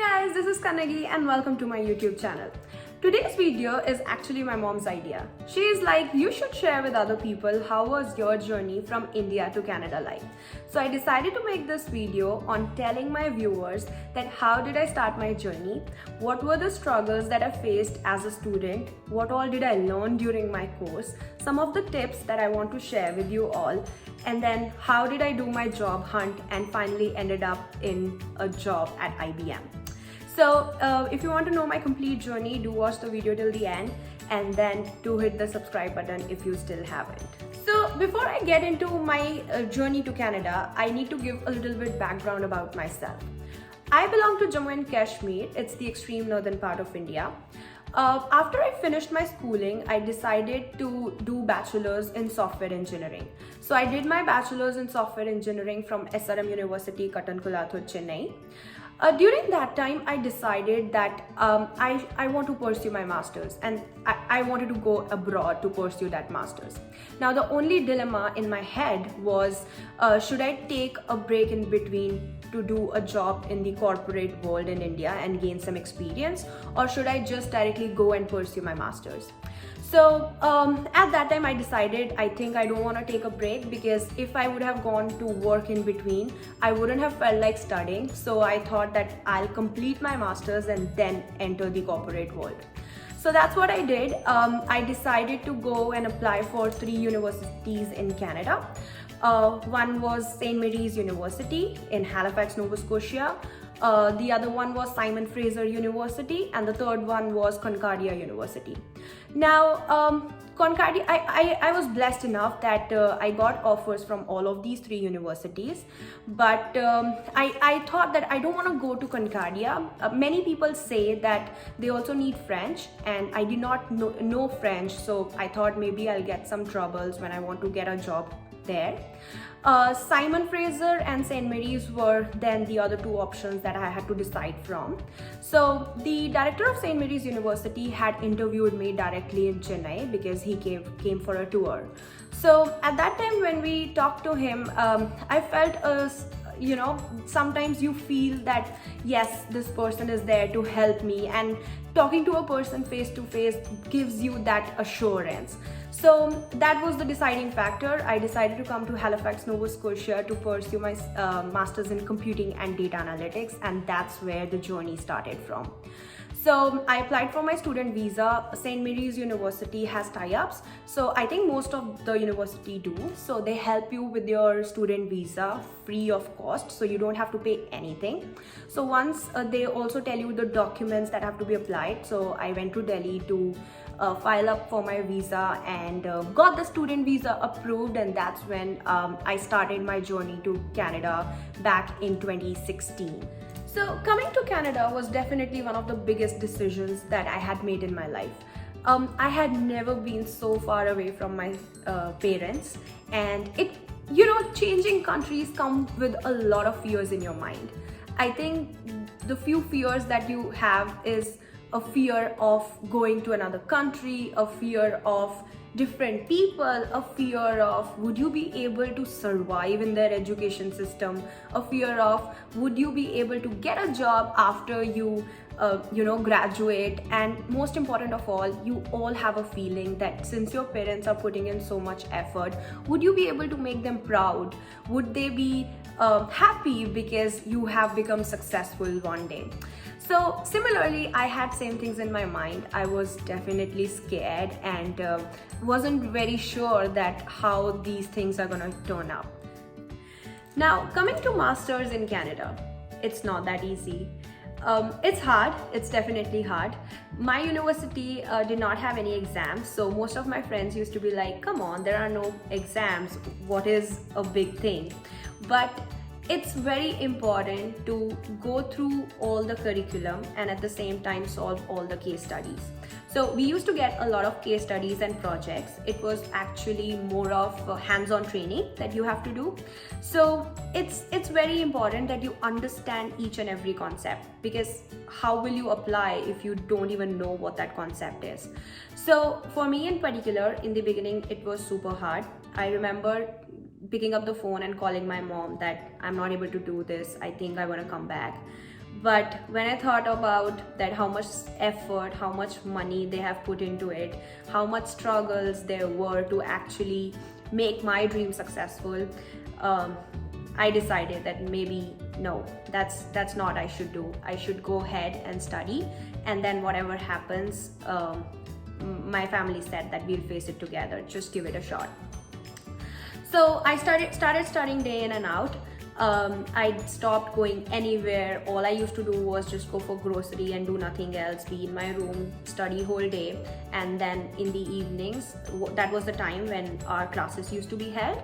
Hey guys, this is Kannagi and welcome to my YouTube channel. Today's video is actually my mom's idea. She is like, you should share with other people how was your journey from India to Canada like. So I decided to make this video on telling my viewers that how did I start my journey, what were the struggles that I faced as a student, what all did I learn during my course, some of the tips that I want to share with you all, and then how did I do my job hunt and finally ended up in a job at IBM. So if you want to know my complete journey, do watch the video till the end and then do hit the subscribe button if you still haven't. So before I get into my journey to Canada, I need to give a little bit background about myself. I belong to Jammu and Kashmir. It's the extreme northern part of India. After I finished my schooling, I decided to do bachelor's in software engineering. So I did my bachelor's in software engineering from SRM University, Kattankulathur, Chennai. During that time, I decided that I want to pursue my master's and I wanted to go abroad to pursue that master's. Now, the only dilemma in my head was, should I take a break in between to do a job in the corporate world in India and gain some experience, or should I just directly go and pursue my master's? So at that time I decided I think I don't want to take a break, because if I would have gone to work in between, I wouldn't have felt like studying. So I thought that I'll complete my master's and then enter the corporate world. So that's what I did. I decided to go and apply for 3 universities in Canada. One was St. Mary's University in Halifax, Nova Scotia. The other one was Simon Fraser University, and the third one was Concordia University. Now, Concordia, I was blessed enough that I got offers from all of these 3 universities, but I thought that I don't want to go to Concordia. Many people say that they also need French, and I did not know French, so I thought maybe I'll get some troubles when I want to get a job there. Simon Fraser and St. Mary's were then the other 2 options that I had to decide from. So the director of St. Mary's University had interviewed me directly in Chennai because he came for a tour. So at that time when we talked to him, I felt sometimes you feel that yes, this person is there to help me, and talking to a person face to face gives you that assurance. So that was the deciding factor. I decided to come to Halifax, Nova Scotia to pursue my master's in computing and data analytics, and that's where the journey started from. So I applied for my student visa. St. Mary's University has tie-ups, so I think most of the university do. So they help you with your student visa free of cost, so you don't have to pay anything. So once they also tell you the documents that have to be applied. So I went to Delhi to file up for my visa and got the student visa approved, and that's when I started my journey to Canada back in 2016. So coming to Canada was definitely one of the biggest decisions that I had made in my life. I had never been so far away from my parents, and changing countries come with a lot of fears in your mind. I think the few fears that you have is a fear of going to another country, a fear of different people, a fear of would you be able to survive in their education system, a fear of would you be able to get a job after you graduate, and most important of all, you all have a feeling that since your parents are putting in so much effort, would you be able to make them proud? Would they be happy because you have become successful one day? So similarly, I had same things in my mind. I was definitely scared and wasn't very sure that how these things are gonna turn out. Now, coming to masters in Canada, it's not that easy. It's hard, it's definitely hard. My university did not have any exams, so most of my friends used to be like, come on, there are no exams, what is a big thing? But it's very important to go through all the curriculum and at the same time solve all the case studies. So we used to get a lot of case studies and projects. It was actually more of hands-on training that you have to do. So it's very important that you understand each and every concept, because how will you apply if you don't even know what that concept is? So for me in particular, in the beginning, it was super hard. I remember picking up the phone and calling my mom that I'm not able to do this, I think I want to come back. But when I thought about that, how much effort, how much money they have put into it, how much struggles there were to actually make my dream successful, um, I decided that maybe no, that's not I should do. I should go ahead and study, and then whatever happens, my family said that we'll face it together. Just give it a shot. So I started studying day in and out. I stopped going anywhere. All I used to do was just go for grocery and do nothing else, be in my room, study whole day, and then in the evenings, that was the time when our classes used to be held.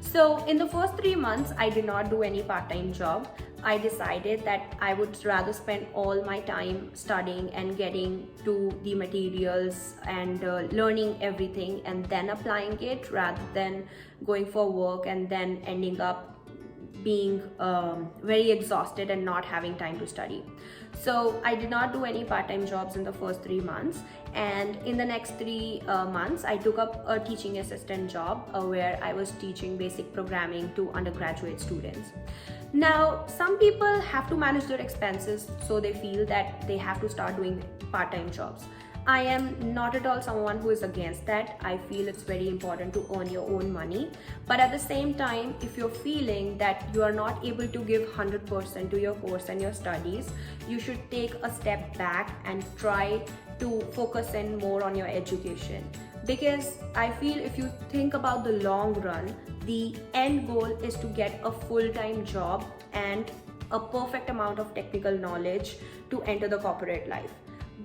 So in the first 3 months, I did not do any part-time job. I decided that I would rather spend all my time studying and getting to the materials and learning everything and then applying it, rather than going for work and then ending up being very exhausted and not having time to study. So I did not do any part-time jobs in the first 3 months, and in the next 3 months I took up a teaching assistant job where I was teaching basic programming to undergraduate students. Now, some people have to manage their expenses, so they feel that they have to start doing part-time jobs. I am not at all someone who is against that. I feel it's very important to earn your own money. But at the same time, if you're feeling that you are not able to give 100% to your course and your studies, you should take a step back and try to focus in more on your education. Because I feel if you think about the long run, the end goal is to get a full-time job and a perfect amount of technical knowledge to enter the corporate life.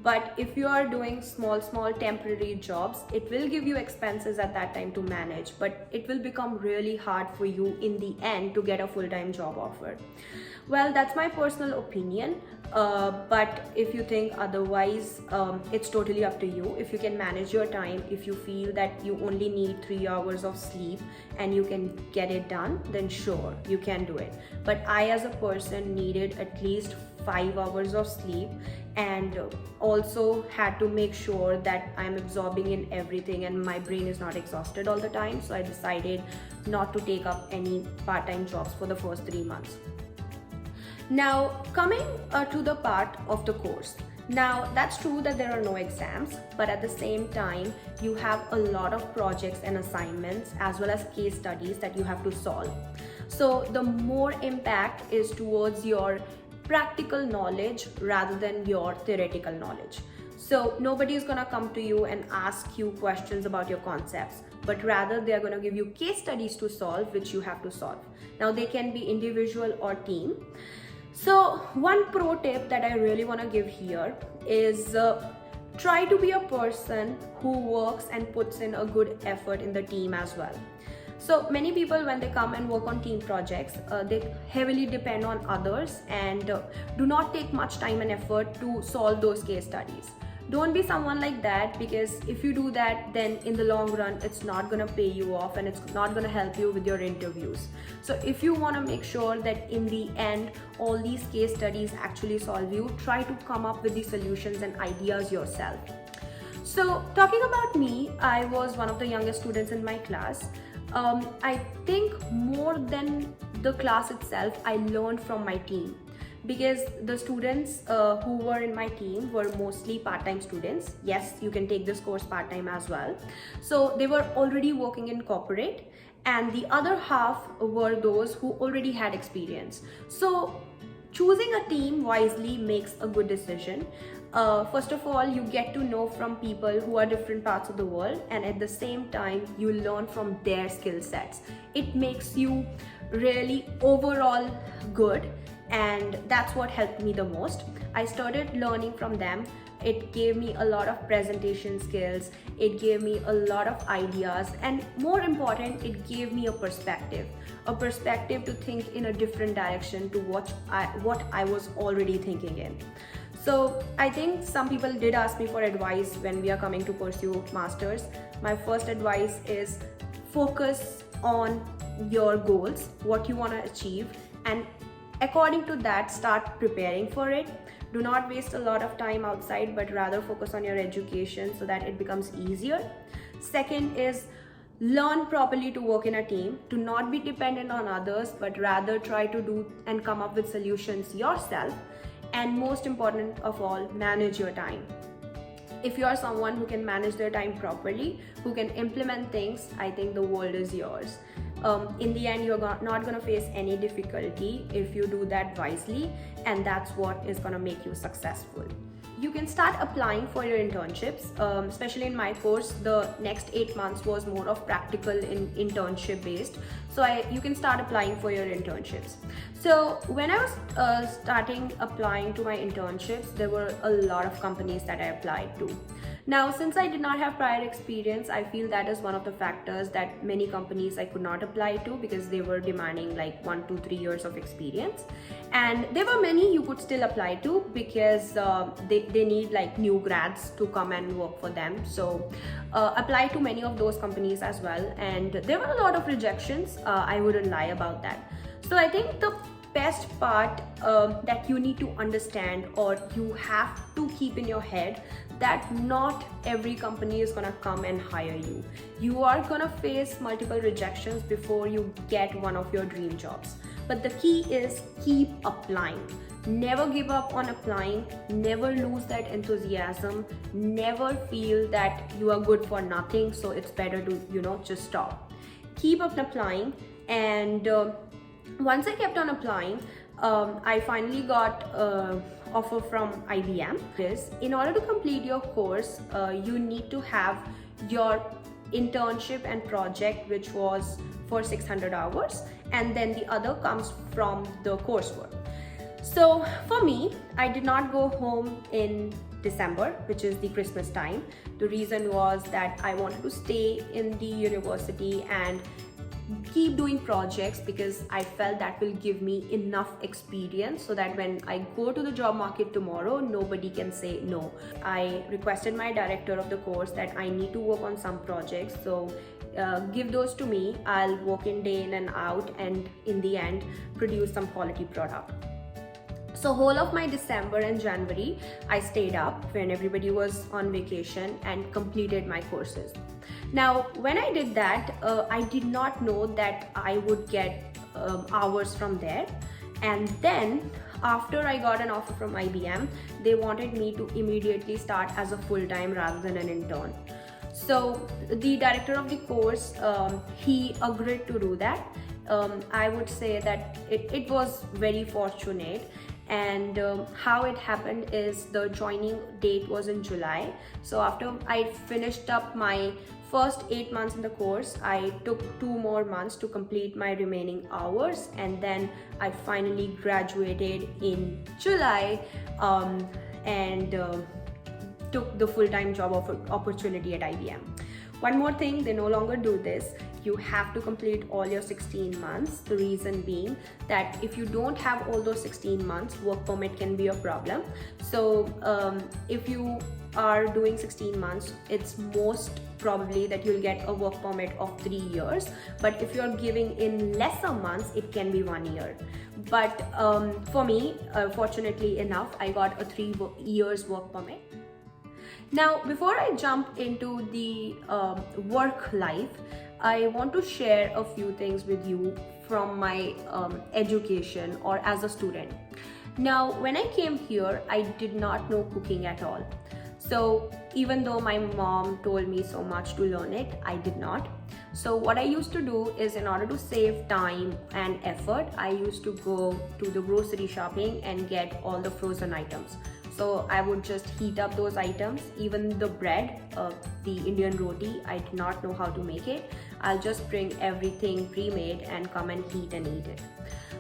But if you are doing small temporary jobs, it will give you expenses at that time to manage, but it will become really hard for you in the end to get a full-time job offer. Well, that's my personal opinion, but if you think otherwise, it's totally up to you. If you can manage your time, if you feel that you only need 3 hours of sleep and you can get it done, then sure, you can do it. But I as a person needed at least 5 hours of sleep, and also had to make sure that I'm absorbing in everything and my brain is not exhausted all the time. So I decided not to take up any part-time jobs for the first 3 months. Now, coming to the part of the course. Now, that's true that there are no exams, but at the same time, you have a lot of projects and assignments as well as case studies that you have to solve. So the more impact is towards your practical knowledge rather than your theoretical knowledge. So nobody is gonna come to you and ask you questions about your concepts, but rather they are gonna give you case studies to solve, which you have to solve. Now, they can be individual or team. So one pro tip that I really want to give here is try to be a person who works and puts in a good effort in the team as well. So many people, when they come and work on team projects, they heavily depend on others and do not take much time and effort to solve those case studies. Don't be someone like that, because if you do that, then in the long run, it's not going to pay you off and it's not going to help you with your interviews. So if you want to make sure that in the end, all these case studies actually solve you, try to come up with the solutions and ideas yourself. So talking about me, I was one of the youngest students in my class. I think more than the class itself, I learned from my team, because the students who were in my team were mostly part-time students. Yes, you can take this course part-time as well. So they were already working in corporate, and the other half were those who already had experience. So choosing a team wisely makes a good decision. First of all, you get to know from people who are different parts of the world, and at the same time, you learn from their skill sets. It makes you really overall good, and that's what helped me the most. I started learning from them. It gave me a lot of presentation skills, it gave me a lot of ideas, and more important, it gave me a perspective to think in a different direction to what I was already thinking in. So I think some people did ask me for advice when we are coming to pursue masters. My first advice is focus on your goals, what you want to achieve, and according to that, start preparing for it. Do not waste a lot of time outside, but rather focus on your education so that it becomes easier. Second is learn properly to work in a team. Do not be dependent on others, but rather try to do and come up with solutions yourself. And most important of all, manage your time. If you are someone who can manage their time properly, who can implement things, I think the world is yours. In the end, you're not going to face any difficulty if you do that wisely, and that's what is going to make you successful. You can start applying for your internships. Especially in my course, the next 8 months was more of practical internship based. So you can start applying for your internships. So when I was starting applying to my internships, there were a lot of companies that I applied to. Now, since I did not have prior experience, I feel that is one of the factors that many companies I could not apply to, because they were demanding like 1 to 3 years of experience. And there were many you could still apply to, because they need like new grads to come and work for them. So apply to many of those companies as well. And there were a lot of rejections. I wouldn't lie about that. So I think the best part that you need to understand, or you have to keep in your head, that not every company is gonna come and hire you. You are gonna face multiple rejections before you get one of your dream jobs. But the key is keep applying. Never give up on applying. Never lose that enthusiasm. Never feel that you are good for nothing, so it's better to just stop. Keep on applying. And once I kept on applying, I finally got offer from IBM. In order to complete your course, you need to have your internship and project, which was for 600 hours, and then the other comes from the coursework. So for me, I did not go home in December, which is the Christmas time. The reason was that I wanted to stay in the university and keep doing projects, because I felt that will give me enough experience so that when I go to the job market tomorrow, nobody can say no. I requested my director of the course that I need to work on some projects, so give those to me. I'll work in day in and out, and in the end produce some quality product. So whole of my December and January, I stayed up when everybody was on vacation and completed my courses. Now, when I did that, I did not know that I would get hours from there. And then after I got an offer from IBM, they wanted me to immediately start as a full-time rather than an intern. So the director of the course, he agreed to do that. I would say that it was very fortunate. And how it happened is the joining date was in July. So after I finished up my first 8 months in the course, I took 2 more months to complete my remaining hours, and then I finally graduated in July and took the full-time job opportunity at IBM. One more thing, they no longer do this. You have to complete all your 16 months. The reason being that if you don't have all those 16 months, work permit can be a problem. So if you are doing 16 months, it's most probably that you'll get a work permit of 3 years. But if you're giving in lesser months, it can be 1 year. But for me, fortunately enough, I got a 3 years work permit. Now, before I jump into the work life, I want to share a few things with you from my education or as a student. Now, when I came here, I did not know cooking at all. So even though my mom told me so much to learn it, I did not. So what I used to do is, in order to save time and effort, I used to go to the grocery shopping and get all the frozen items. So I would just heat up those items. Even the bread, the Indian roti, I did not know how to make it. I'll just bring everything pre-made and come and heat and eat it.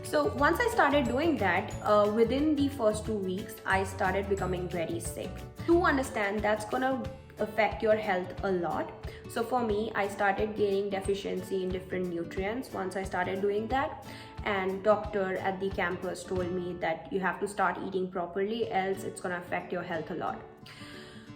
So once I started doing that, within the first 2 weeks, I started becoming very sick. To understand, that's gonna affect your health a lot. So for me, I started gaining deficiency in different nutrients once I started doing that. And doctor at the campus told me that you have to start eating properly, else it's gonna affect your health a lot.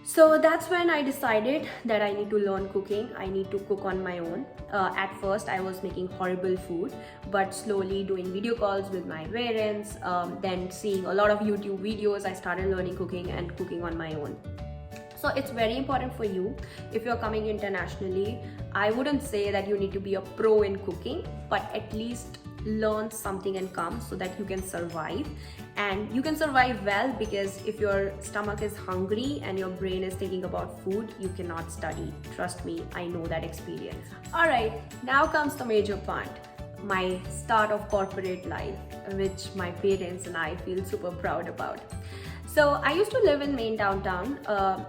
So that's when I decided that I need to learn cooking. I need to cook on my own. At first I was making horrible food, but slowly doing video calls with my parents, then seeing a lot of YouTube videos, I started learning cooking and cooking on my own. So it's very important for you, if you're coming internationally, I wouldn't say that you need to be a pro in cooking, but at least learn something and come so that you can survive. And you can survive well, because if your stomach is hungry and your brain is thinking about food, you cannot study. Trust me, I know that experience. Alright, now comes the major part. My start of corporate life, which my parents and I feel super proud about. So I used to live in main downtown,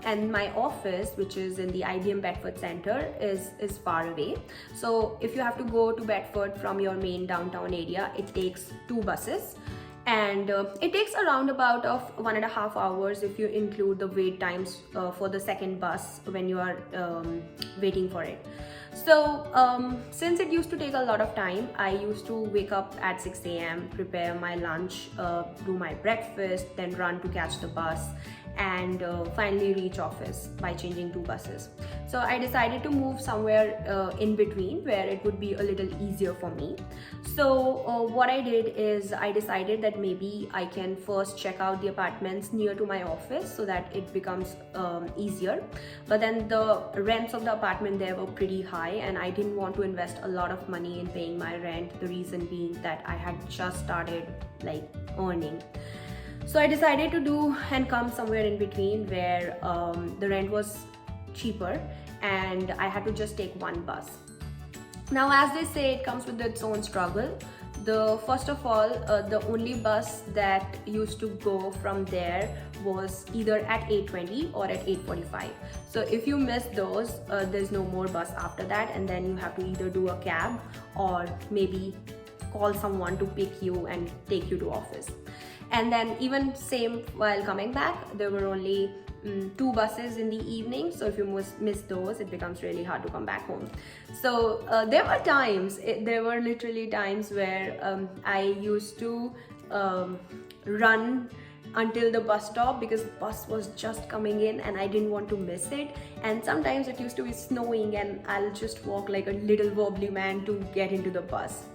and my office, which is in the IBM Bedford Center, is far away. So if you have to go to Bedford from your main downtown area, it takes 2 buses. And it takes around about of 1.5 hours if you include the wait times for the second bus when you are waiting for it. So since it used to take a lot of time, I used to wake up at 6 a.m, prepare my lunch, do my breakfast, then run to catch the bus, and finally reach office by changing 2 buses. So I decided to move somewhere in between where it would be a little easier for me. So what I did is I decided that maybe I can first check out the apartments near to my office so that it becomes easier. But then the rents of the apartment there were pretty high, and I didn't want to invest a lot of money in paying my rent, the reason being that I had just started like earning. So I decided to do and come somewhere in between where the rent was cheaper and I had to just take 1 bus. Now, as they say, it comes with its own struggle. First of all, the only bus that used to go from there was either at 8:20 or at 8:45. So if you miss those, there's no more bus after that, and then you have to either do a cab or maybe call someone to pick you and take you to office. And then even same while coming back, there were only 2 buses in the evening, so if you miss those, it becomes really hard to come back home. So there were literally times where I used to run until the bus stop because the bus was just coming in and I didn't want to miss it. And sometimes it used to be snowing and I'll just walk like a little wobbly man to get into the bus.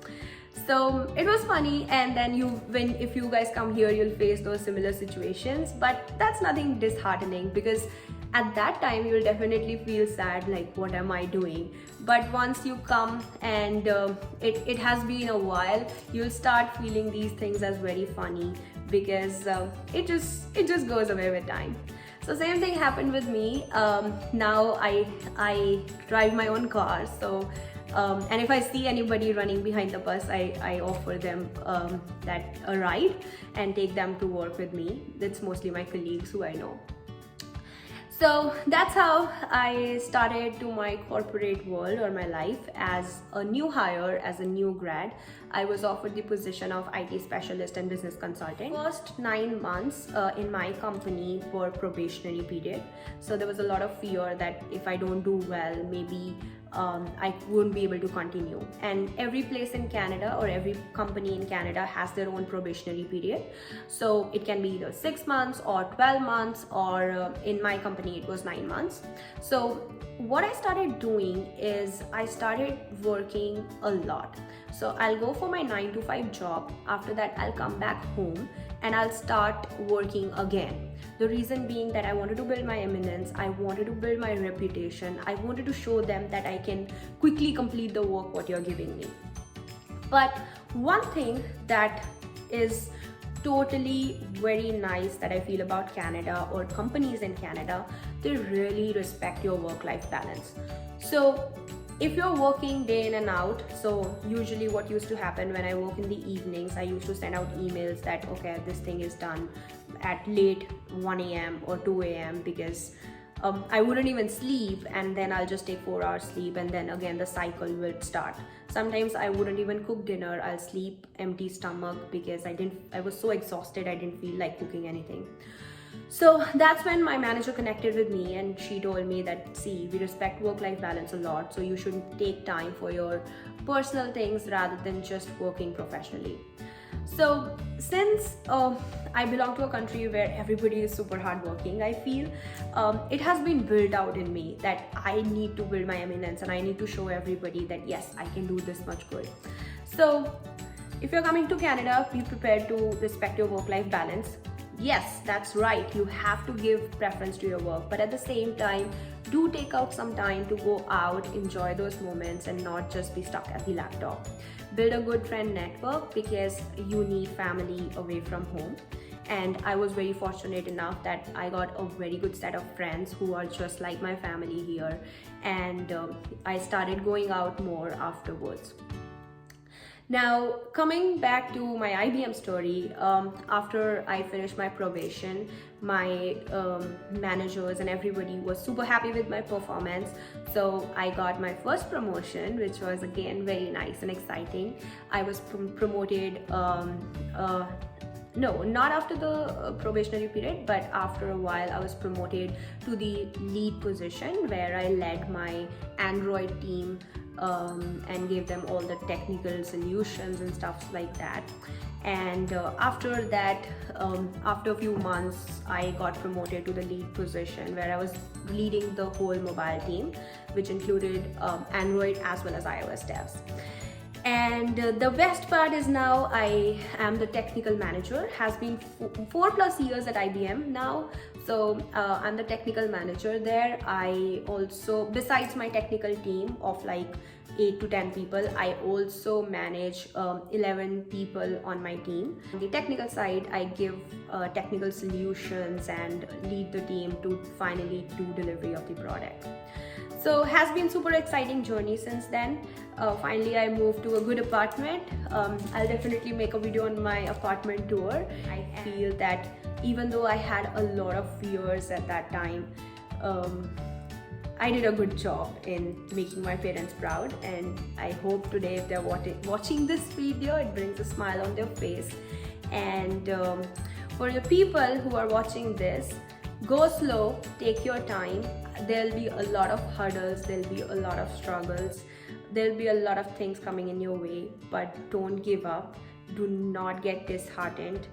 So it was funny, and then if you guys come here, you'll face those similar situations, but that's nothing disheartening, because at that time you'll definitely feel sad, like what am I doing? But once you come and it has been a while, you'll start feeling these things as very funny, because it just goes away with time. So same thing happened with me. Now I drive my own car, so and if I see anybody running behind the bus, I offer them a ride and take them to work with me. That's mostly my colleagues who I know. So that's how I started to my corporate world or my life as a new hire, as a new grad. I was offered the position of IT specialist and business consultant. First 9 months in my company were probationary period. So there was a lot of fear that if I don't do well, maybe I wouldn't be able to continue. And every place in Canada or every company in Canada has their own probationary period. So it can be either 6 months or 12 months, or in my company it was 9 months. So what I started doing is I started working a lot. So I'll go for my 9 to 5 job. After that, I'll come back home and I'll start working again. The reason being that I wanted to build my eminence, I wanted to build my reputation, I wanted to show them that I can quickly complete the work what you're giving me. But one thing that is totally very nice that I feel about Canada or companies in Canada, they really respect your work-life balance. So if you're working day in and out, so usually what used to happen when I work in the evenings, I used to send out emails that okay, this thing is done at late 1 a.m. or 2 a.m. because I wouldn't even sleep, and then I'll just take 4 hours sleep, and then again the cycle will start. Sometimes I wouldn't even cook dinner, I'll sleep empty stomach because I was so exhausted, I didn't feel like cooking anything. So that's when my manager connected with me and she told me that, see, we respect work-life balance a lot, so you should take time for your personal things rather than just working professionally. So since I belong to a country where everybody is super hardworking, I feel it has been built out in me that I need to build my eminence and I need to show everybody that yes, I can do this much good. So if you're coming to Canada, be prepared to respect your work-life balance. Yes, that's right. You have to give preference to your work, but at the same time, do take out some time to go out, enjoy those moments, and not just be stuck at the laptop. Build a good friend network because you need family away from home. And I was very fortunate enough that I got a very good set of friends who are just like my family here, and I started going out more afterwards. Now, coming back to my IBM story, after I finished my probation, my managers and everybody was super happy with my performance. So I got my first promotion, which was again very nice and exciting. I was promoted, no, not after the probationary period, but after a while I was promoted to the lead position where I led my Android team and gave them all the technical solutions and stuff like that. And after that, after a few months, I got promoted to the lead position where I was leading the whole mobile team, which included Android as well as iOS devs. And the best part is now I am the technical manager. Has been 4+ years at IBM now. So I'm the technical manager there. I also, besides my technical team of like 8 to 10 people, I also manage 11 people on my team. On the technical side, I give technical solutions and lead the team to finally do delivery of the product. So has been super exciting journey since then. Finally I moved to a good apartment. I'll definitely make a video on my apartment tour. I feel that even though I had a lot of fears at that time, I did a good job in making my parents proud, and I hope today if they're watching this video, it brings a smile on their face. And for the people who are watching this, go slow, take your time. There'll be a lot of hurdles, there'll be a lot of struggles, there'll be a lot of things coming in your way, but don't give up. Do not get disheartened.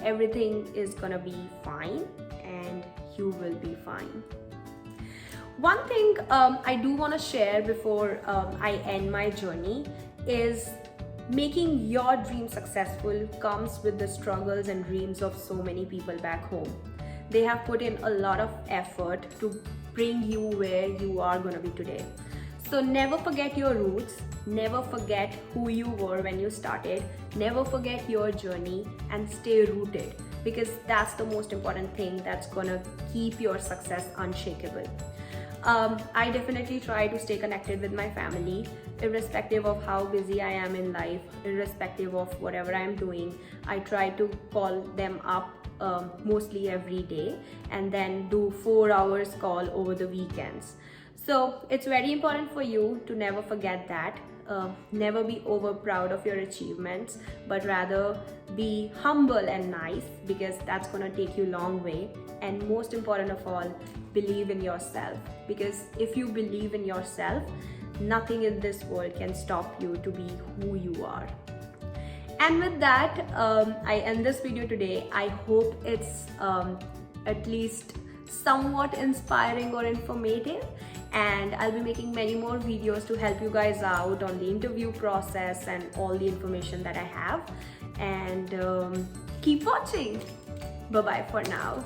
Everything is gonna be fine and you will be fine. One thing I do want to share before I end my journey is making your dream successful comes with the struggles and dreams of so many people back home. They have put in a lot of effort to bring you where you are going to be today. So never forget your roots, never forget who you were when you started, never forget your journey, and stay rooted, because that's the most important thing that's going to keep your success unshakable. I definitely try to stay connected with my family, irrespective of how busy I am in life, irrespective of whatever I'm doing. I try to call them up mostly every day and then do 4 hours call over the weekends. So it's very important for you to never forget that. Never be over proud of your achievements, but rather be humble and nice, because that's gonna take you a long way. And most important of all, believe in yourself, because if you believe in yourself, nothing in this world can stop you to be who you are. And with that, I end this video today. I hope it's at least somewhat inspiring or informative, and I'll be making many more videos to help you guys out on the interview process and all the information that I have. And keep watching. Bye bye for now.